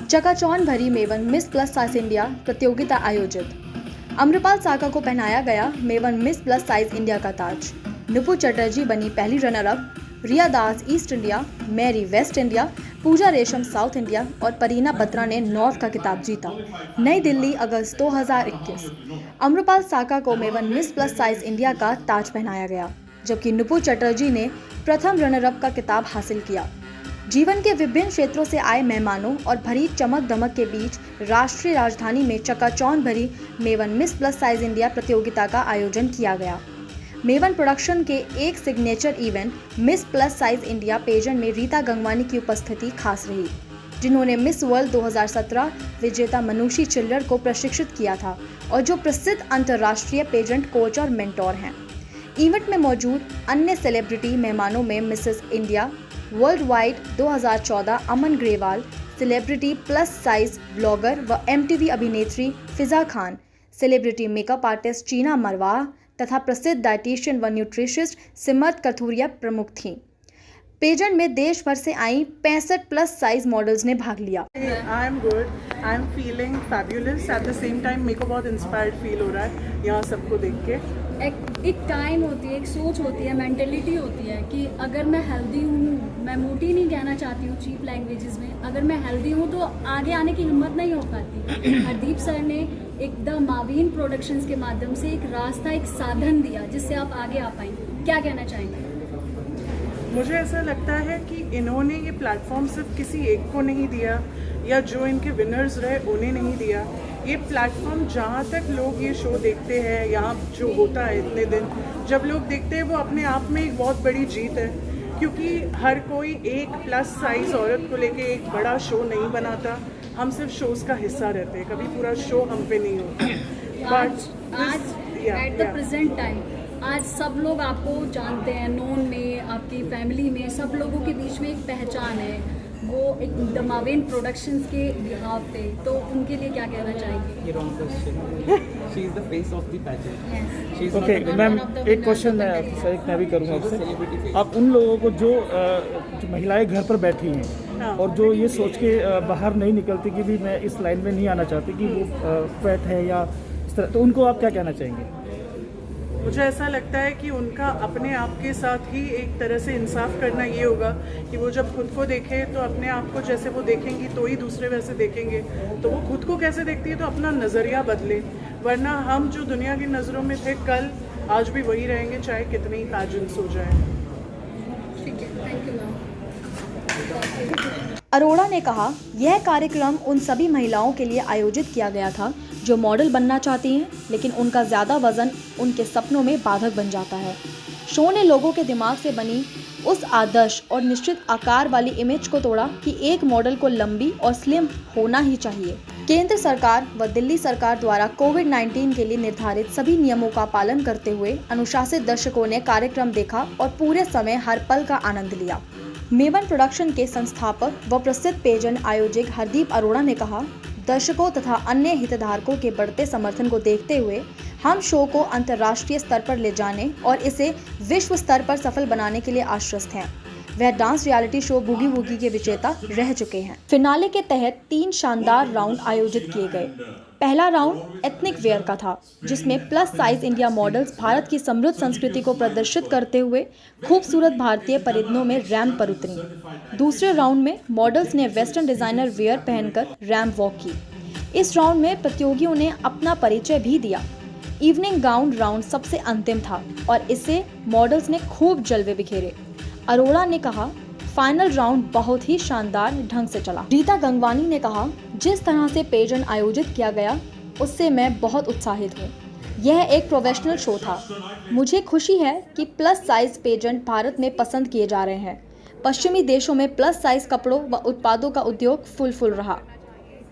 चकाचौंध भरी मेवन मिस प्लस साइज इंडिया प्रतियोगिता आयोजित। अम्रपाल साका को पहनाया गया मेवन मिस प्लस साइज इंडिया का ताज। नुपु चटर्जी बनी पहली runner up. Riya Das east India, Mary west India, Pooja Resham south India और परीना बत्रा ने नॉर्थ का खिताब जीता। नई दिल्ली, अगस्त 2021। अम्रपाल साका को maven miss plus size India का ताज पहनाया गया, जबकि नुपु चटर्जी ने प्रथम रनर अप का खिताब हासिल किया। जीवन के विभिन्न क्षेत्रों से आए मेहमानों और भरी चमक दमक के बीच राष्ट्रीय राजधानी में चकाचौंध भरी मेवन मिस प्लस साइज इंडिया प्रतियोगिता का आयोजन किया गया। मेवन प्रोडक्शन के एक signature event miss plus size India pageant में रीता गंगवानी की उपस्थिति खास रही, जिन्होंने मिस वर्ल्ड 2017 विजेता मनुषी चिल्लर को प्रशिक्षित किया था और जो प्रसिद्ध अंतर्राष्ट्रीय पेजेंट कोच और मेंटोर हैं। इवेंट में मौजूद अन्य सेलिब्रिटी मेहमानों में Mrs India world wide 2014 Aman Grewal, celebrity plus size blogger व MTV अभिनेत्री Fiza Khan, celebrity makeup artist Cheena Marwah तथा प्रसिद्ध डाइटिशियन व न्यूट्रिशिस्ट सिमरत कथूरिया प्रमुख थीं। पेजेंट में देश भर से आई 65 प्लस साइज मॉडल्स ने भाग लिया। I am good, I am feeling fabulous, at the same time मेरे को बहुत इंस्पायर्ड फील हो रहा है यहाँ सबको देख के। एक टाइम होती है, एक सोच होती है, मेंटेलिटी होती है कि अगर मैं हेल्दी हूँ, मैं मोटी नहीं कहना चाहती हूँ चीप लैंग्वेजेस में, अगर मैं हेल्दी हूँ तो आगे आने की हिम्मत नहीं हो पाती। हरदीप सर ने एक द मावीन प्रोडक्शंस के माध्यम से एक रास्ता, एक साधन दिया जिससे आप आगे आ पाएंगे। क्या कहना चाहेंगे? मुझे ऐसा लगता है कि इन्होंने ये प्लेटफॉर्म सिर्फ किसी एक को नहीं दिया या जो इनके विनर्स रहे उन्हें नहीं दिया। ये प्लेटफॉर्म जहाँ तक लोग ये शो देखते हैं, यहाँ जो होता है इतने दिन जब लोग देखते हैं, वो अपने आप में एक बहुत बड़ी जीत है, क्योंकि हर कोई एक प्लस साइज औरत को लेके एक बड़ा शो नहीं बनाता। हम सिर्फ शोज का हिस्सा रहते हैं, कभी पूरा शो हम पे नहीं होता। आज एट द प्रेजेंट टाइम आज सब लोग आपको जानते हैं, नोन में, आपकी फैमिली में, सब लोगों के बीच में एक पहचान है, वो एक द मावीन प्रोडक्शंस के बिहाव पे। तो उनके लिए क्या कहना चाहेंगे? ओके मैम, एक क्वेश्चन मैं भी करूँगा आपसे। आप उन लोगों को जो महिलाएं घर पर बैठी हैं और जो ये सोच के बाहर नहीं निकलती कि भी मैं इस लाइन में नहीं आना चाहती कि वो फैट है या इस तरह, तो उनको आप क्या कहना चाहेंगे? मुझे ऐसा लगता है कि उनका अपने आप के साथ ही एक तरह से इंसाफ करना ये होगा कि वो जब खुद को देखे तो अपने आप को जैसे वो देखेंगी तो ही दूसरे वैसे देखेंगे। तो वो खुद को कैसे देखती है तो अपना नज़रिया बदले, वरना हम जो दुनिया की नज़रों में थे कल आज भी वही रहेंगे, चाहे कितने ही पैजेंट्स हो जाए। ठीक है, थैंक यू मैम। अरोड़ा ने कहा, यह कार्यक्रम उन सभी महिलाओं के लिए आयोजित किया गया था जो मॉडल बनना चाहती हैं, लेकिन उनका ज़्यादा वजन उनके सपनों में बाधक बन जाता है। शो ने लोगों के दिमाग से बनी उस आदर्श और निश्चित आकार वाली इमेज को तोड़ा कि एक मॉडल को लंबी और स्लिम होना ही चाहिए। केंद्र सरकार व दिल्ली सरकार द्वारा कोविड-19 के लिए निर्धारित सभी नियमों का पालन करते हुए अनुशासित दर्शकों ने कार्यक्रम देखा और पूरे समय हर पल का आनंद लिया। मेवन प्रोडक्शन के संस्थापक व प्रसिद्ध पेजेंट आयोजक हरदीप अरोड़ा ने कहा, दर्शकों तथा अन्य हितधारकों के बढ़ते समर्थन को देखते हुए हम शो को अंतर्राष्ट्रीय स्तर पर ले जाने और इसे विश्व स्तर पर सफल बनाने के लिए आश्वस्त हैं। वह dance reality show boogie woogie के विजेता रह चुके हैं। फिनाले के तहत 3 शानदार राउंड आयोजित किए गए। पहला राउंड एथनिक वेयर का था, जिसमें plus size India models Bharat की समृद्ध संस्कृति को प्रदर्शित करते हुए खूबसूरत भारतीय परिधानों में रैंप पर उतरी। दूसरे राउंड में मॉडल्स ने वेस्टर्न डिजाइनर वेयर पहनकर रैंप वॉक की। इस राउंड में प्रतियोगियों ने अपना परिचय भी दिया। इवनिंग गाउन राउंड सबसे अंतिम था और इससे मॉडल्स ने खूब जलवे बिखेरे। अरोड़ा ने कहा, फाइनल राउंड बहुत ही शानदार ढंग से चला। रीता गंगवानी ने कहा, जिस तरह से पेजेंट आयोजित किया गया उससे मैं बहुत उत्साहित हूँ। यह एक प्रोफेशनल शो था। मुझे खुशी है कि प्लस साइज पेजेंट भारत में पसंद किए जा रहे हैं। पश्चिमी देशों में प्लस साइज कपड़ों व उत्पादों का उद्योग फुल रहा।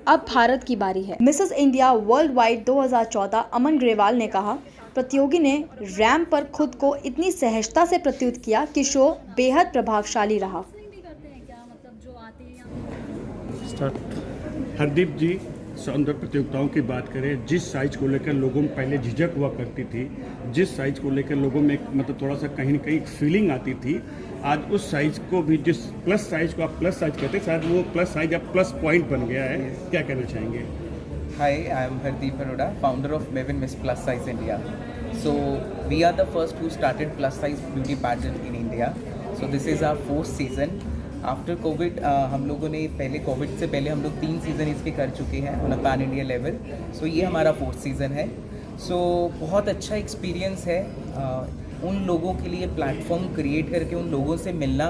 अब भारत की बारी है। Mrs India world wide 2014 Aman Grewal ने कहा, प्रतियोगी ने रैंप पर खुद को इतनी सहजता से प्रस्तुत किया कि शो बेहद प्रभावशाली रहा। हरदीप जी, सौंदर्य प्रतियोगिताओं की बात करें, जिस साइज को लेकर लोगों में पहले झिझक हुआ करती थी, जिस साइज को लेकर लोगों में मतलब थोड़ा सा कहीं न कहीं फीलिंग आती थी, आज उस साइज को भी, जिस प्लस साइज को आप प्लस साइज कहते हैं, शायद वो प्लस साइज अब प्लस पॉइंट बन गया है, क्या कहना चाहेंगे? Hi, I am Hardeep Aroda, founder of Mevin Miss Plus Size India. So we are the first who started plus size beauty pageant in India. So this is our 4th season. After COVID, हम लोगों ने पहले Covid से पहले हम लोग 3 season इसके कर चुके हैं on a pan India level. So ये हमारा 4th सीज़न है. सो बहुत अच्छा एक्सपीरियंस है. उन लोगों के लिए प्लेटफॉर्म क्रिएट करके उन लोगों से मिलना,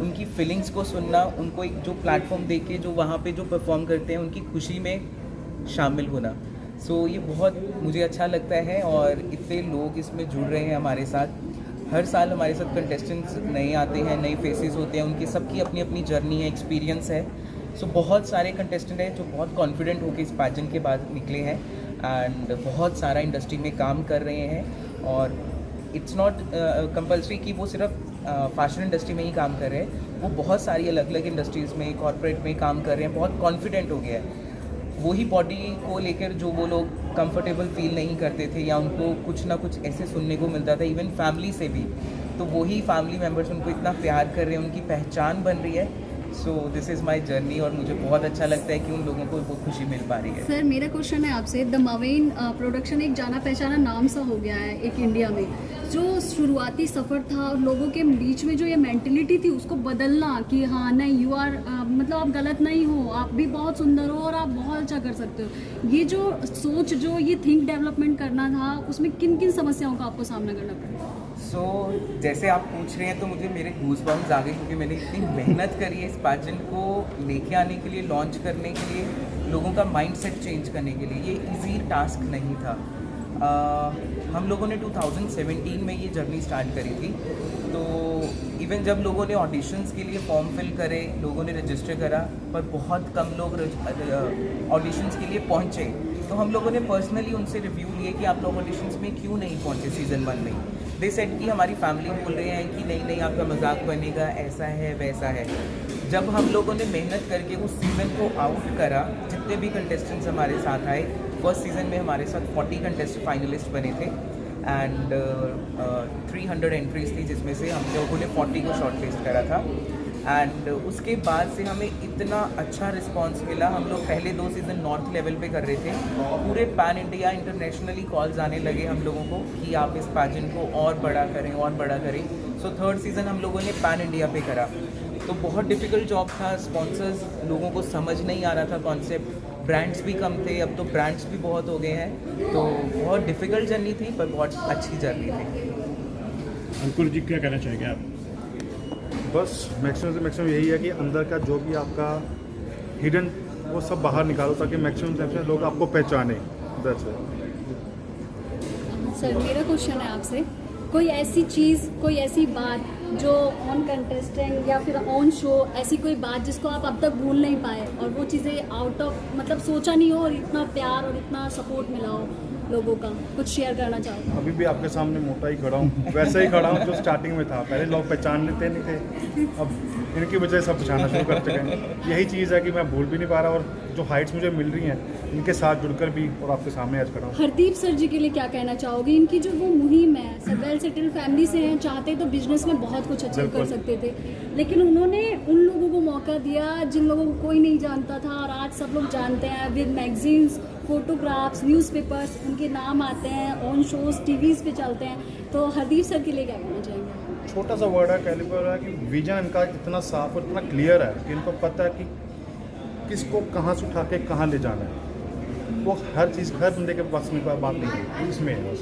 उनकी फीलिंग्स को सुनना, उनको एक जो प्लेटफॉर्म दे के जो वहाँ पे जो परफॉर्म करते हैं उनकी खुशी में शामिल होना. सो ये बहुत मुझे अच्छा लगता है और इतने लोग इसमें जुड़ रहे हैं हमारे साथ. हर साल हमारे साथ कंटेस्टेंट्स नए आते हैं, नए फेसेस होते हैं, उनकी सबकी अपनी अपनी जर्नी है, एक्सपीरियंस है. सो बहुत सारे कंटेस्टेंट हैं जो बहुत कॉन्फिडेंट होकर इस पैजेंट के बाद निकले हैं एंड बहुत सारा इंडस्ट्री में काम कर रहे हैं. और इट्स नॉट कंपल्सरी कि वो सिर्फ फैशन इंडस्ट्री में ही काम कर रहे हैं, वो बहुत सारी अलग अलग इंडस्ट्रीज़ में, कॉर्पोरेट में काम कर रहे हैं. बहुत कॉन्फिडेंट हो गया है. वही बॉडी को लेकर जो वो लोग कंफर्टेबल फील नहीं करते थे या उनको कुछ ना कुछ ऐसे सुनने को मिलता था इवन फैमिली से भी, तो वही फैमिली मेम्बर्स उनको इतना प्यार कर रहे हैं, उनकी पहचान बन रही है. So this is my journey और मुझे बहुत अच्छा लगता है कि उन लोगों को वो खुशी मिल पा रही है. सर मेरा क्वेश्चन है आपसे, द मवेन प्रोडक्शन एक जाना पहचाना नाम सा हो गया है एक इंडिया में. जो शुरुआती सफ़र था और लोगों के बीच में जो ये मेंटलिटी थी उसको बदलना कि हाँ नहीं यू आर मतलब आप गलत नहीं हो, आप भी बहुत सुंदर हो और आप बहुत अच्छा कर सकते हो, ये जो सोच जो ये थिंक डेवलपमेंट करना था उसमें किन किन समस्याओं का आपको सामना करना पड़ा? सो जैसे आप पूछ रहे हैं तो मुझे मेरे गूज़बम्स आ गए क्योंकि मैंने इतनी मेहनत करी है इस पैजेंट को लेके आने के लिए, लॉन्च करने के लिए, लोगों का माइंडसेट चेंज करने के लिए. ये इजी टास्क नहीं था. हम लोगों ने 2017 में ये जर्नी स्टार्ट करी थी. तो इवन जब लोगों ने ऑडिशंस के लिए फॉर्म फिल करे, लोगों ने रजिस्टर करा, पर बहुत कम लोग ऑडिशंस के लिए पहुँचे. तो हम लोगों ने पर्सनली उनसे रिव्यू लिए कि आप लोग ऑडिशंस में क्यों नहीं पहुँचे सीज़न 1 में. दे सेड कि हमारी फैमिली बोल रहे हैं कि नहीं नहीं आपका मजाक बनेगा, ऐसा है वैसा है. जब हम लोगों ने मेहनत करके उस सीज़न को आउट करा, जितने भी कंटेस्टेंट्स हमारे साथ आए, फर्स्ट सीज़न में हमारे साथ 40 कंटेस्टेंट फाइनलिस्ट बने थे एंड 300 एंट्रीज थी जिसमें से हम लोगों ने 40 को शॉर्टलिस्ट करा था. एंड उसके बाद से हमें इतना अच्छा रिस्पांस मिला. हम लोग पहले 2 सीज़न नॉर्थ लेवल पे कर रहे थे, पूरे पैन इंडिया इंटरनेशनली कॉल्स आने लगे हम लोगों को कि आप इस पैजेंट को और बड़ा करें और बड़ा करें. सो 3rd सीज़न हम लोगों ने पैन इंडिया पे करा. तो बहुत डिफ़िकल्ट जॉब था. स्पॉन्सर्स लोगों को समझ नहीं आ रहा था कॉन्सेप्ट, ब्रांड्स भी कम थे, अब तो ब्रांड्स भी बहुत हो गए हैं. तो बहुत डिफ़िकल्ट जर्नी थी पर बहुत अच्छी जर्नी थी. अंकुर जी क्या कहना चाहेंगे आप? बस मैक्सिमम से मैक्सिमम यही है कि अंदर का जो भी आपका हिडन वो सब बाहर निकालो ताकि मैक्सिमम से मैक्सिमम लोग आपको पहचाने. That's it. सर मेरा क्वेश्चन है आपसे, कोई ऐसी चीज़, कोई ऐसी बात जो ऑन कंटेस्टेंट या फिर ऑन शो, ऐसी कोई बात जिसको आप अब तक भूल नहीं पाए और वो चीज़ें आउट ऑफ मतलब सोचा नहीं हो और इतना प्यार और इतना सपोर्ट मिला हो लोगों का, कुछ शेयर करना चाहो? अभी भी आपके सामने मोटा ही खड़ा हूँ, वैसे ही खड़ा हूँ जो स्टार्टिंग में था. पहले लोग पहचान लेते नहीं थे, अब इनकी वजह से सब पहचानना शुरू कर चुके हैं. यही चीज़ है कि मैं भूल भी नहीं पा रहा और जो हाइट्स मुझे मिल रही हैं इनके साथ जुड़कर भी और आपके सामने आज खड़ा हूँ. हरदीप सर जी के लिए क्या कहना चाहोगे? इनकी जो वो मुहिम है, सब वेल सेटल्ड फैमिली से हैं, चाहते तो बिजनेस में बहुत कुछ अचीव कर सकते थे, लेकिन उन्होंने उन लोगों को मौका दिया जिन लोगों को कोई नहीं जानता था और आज सब लोग जानते हैं. विद मैगजीन्स, फोटोग्राफ्स, न्यूज़पेपर्स, उनके नाम आते हैं, ऑन शोज, टीवीज़ पे चलते हैं. तो हरदीप सर के लिए क्या कहना चाहेंगे? छोटा सा वर्ड है, कैलिबर है कि विजन इनका इतना साफ और इतना क्लियर है कि इनको पता है कि किसको कहाँ से उठा के कहाँ ले जाना है. वो हर चीज़ हर बंदे के पास में बात नहीं है, इसमें है बस.